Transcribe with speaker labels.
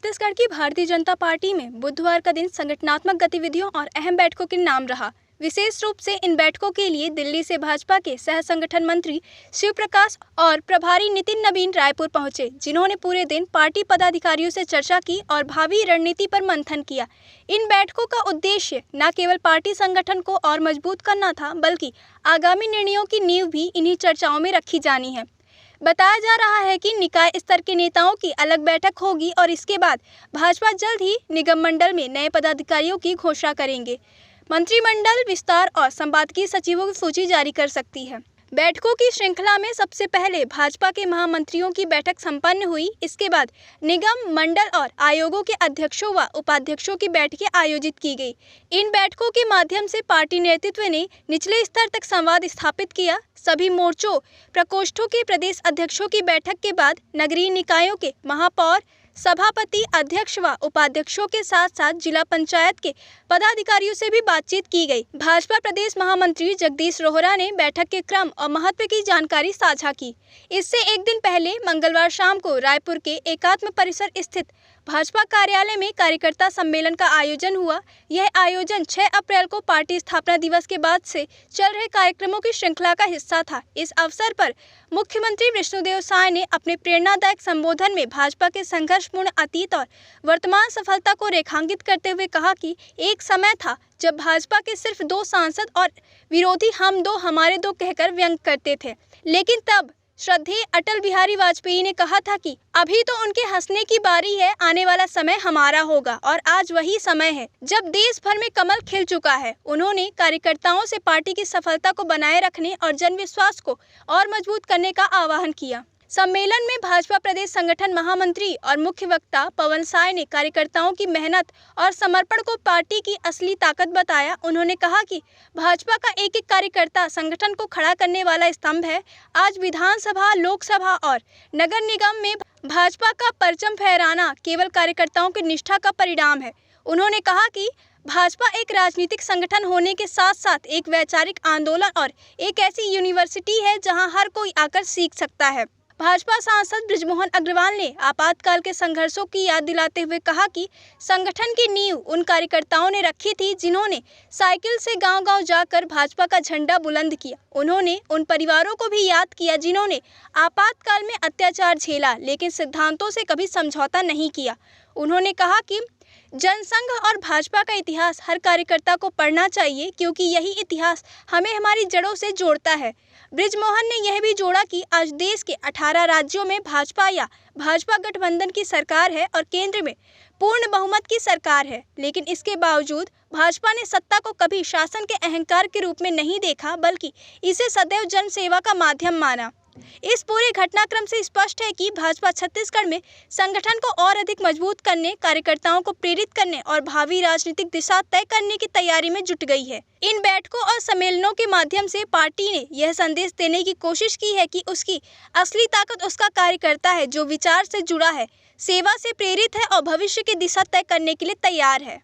Speaker 1: छत्तीसगढ़ की भारतीय जनता पार्टी में बुधवार का दिन संगठनात्मक गतिविधियों और अहम बैठकों के नाम रहा। विशेष रूप से इन बैठकों के लिए दिल्ली से भाजपा के सह संगठन मंत्री शिव प्रकाश और प्रभारी नितिन नवीन रायपुर पहुंचे, जिन्होंने पूरे दिन पार्टी पदाधिकारियों से चर्चा की और भावी रणनीति पर मंथन किया। इन बैठकों का उद्देश्य न केवल पार्टी संगठन को और मजबूत करना था, बल्कि आगामी निर्णयों की नींव भी इन्हीं चर्चाओं में रखी जानी है। बताया जा रहा है कि निकाय स्तर के नेताओं की अलग बैठक होगी और इसके बाद भाजपा जल्द ही निगम मंडल में नए पदाधिकारियों की घोषणा करेंगे। मंत्रिमंडल विस्तार और संपादकीय सचिवों की सूची जारी कर सकती है। बैठकों की श्रृंखला में सबसे पहले भाजपा के महामंत्रियों की बैठक संपन्न हुई। इसके बाद निगम मंडल और आयोगों के अध्यक्षों व उपाध्यक्षों की बैठकें आयोजित की गई। इन बैठकों के माध्यम से पार्टी नेतृत्व ने निचले स्तर तक संवाद स्थापित किया। सभी मोर्चों प्रकोष्ठों के प्रदेश अध्यक्षों की बैठक के बाद नगरीय निकायों के महापौर, सभापति, अध्यक्ष व उपाध्यक्षों के साथ साथ जिला पंचायत के पदाधिकारियों से भी बातचीत की गई। भाजपा प्रदेश महामंत्री जगदीश रोहरा ने बैठक के क्रम और महत्व की जानकारी साझा की। इससे एक दिन पहले मंगलवार शाम को रायपुर के एकात्म परिसर स्थित भाजपा कार्यालय में कार्यकर्ता सम्मेलन का आयोजन हुआ। यह आयोजन 6 अप्रैल को पार्टी स्थापना दिवस के बाद से चल रहे कार्यक्रमों की श्रृंखला का हिस्सा था। इस अवसर पर मुख्यमंत्री विष्णुदेव साय ने अपने प्रेरणादायक संबोधन में भाजपा के संघर्षपूर्ण अतीत और वर्तमान सफलता को रेखांकित करते हुए कहा कि एक समय था जब भाजपा के सिर्फ 2 सांसद और विरोधी हम दो हमारे दो कहकर व्यंग करते थे, लेकिन तब श्रद्धेय अटल बिहारी वाजपेयी ने कहा था कि अभी तो उनके हंसने की बारी है, आने वाला समय हमारा होगा। और आज वही समय है जब देश भर में कमल खिल चुका है। उन्होंने कार्यकर्ताओं से पार्टी की सफलता को बनाए रखने और जनविश्वास को और मजबूत करने का आह्वान किया। सम्मेलन में भाजपा प्रदेश संगठन महामंत्री और मुख्य वक्ता पवन साय ने कार्यकर्ताओं की मेहनत और समर्पण को पार्टी की असली ताकत बताया। उन्होंने कहा कि भाजपा का एक एक कार्यकर्ता संगठन को खड़ा करने वाला स्तंभ है। आज विधानसभा, लोकसभा और नगर निगम में भाजपा का परचम फहराना केवल कार्यकर्ताओं की निष्ठा का परिणाम है। उन्होंने कहा कि भाजपा एक राजनीतिक संगठन होने के साथ साथ एक वैचारिक आंदोलन और एक ऐसी यूनिवर्सिटी है जहां हर कोई आकर सीख सकता है। भाजपा सांसद बृजमोहन अग्रवाल ने आपातकाल के संघर्षों की याद दिलाते हुए कहा कि संगठन की नींव उन कार्यकर्ताओं ने रखी थी जिन्होंने साइकिल से गांव-गांव जाकर भाजपा का झंडा बुलंद किया। उन्होंने उन परिवारों को भी याद किया जिन्होंने आपातकाल में अत्याचार झेला, लेकिन सिद्धांतों से कभी समझौता नहीं किया। उन्होंने कहा कि जनसंघ और भाजपा का इतिहास हर कार्यकर्ता को पढ़ना चाहिए, क्योंकि यही इतिहास हमें हमारी जड़ों से जोड़ता है। बृजमोहन ने यह भी जोड़ा कि आज देश के 18 राज्यों में भाजपा या भाजपा गठबंधन की सरकार है और केंद्र में पूर्ण बहुमत की सरकार है, लेकिन इसके बावजूद भाजपा ने सत्ता को कभी शासन के अहंकार के रूप में नहीं देखा, बल्कि इसे सदैव जनसेवा का माध्यम माना। इस पूरे घटनाक्रम से स्पष्ट है कि भाजपा छत्तीसगढ़ में संगठन को और अधिक मजबूत करने, कार्यकर्ताओं को प्रेरित करने और भावी राजनीतिक दिशा तय करने की तैयारी में जुट गई है। इन बैठकों और सम्मेलनों के माध्यम से पार्टी ने यह संदेश देने की कोशिश की है कि उसकी असली ताकत उसका कार्यकर्ता है, जो विचार से जुड़ा है, सेवा से प्रेरित है और भविष्य की दिशा तय करने के लिए तैयार है।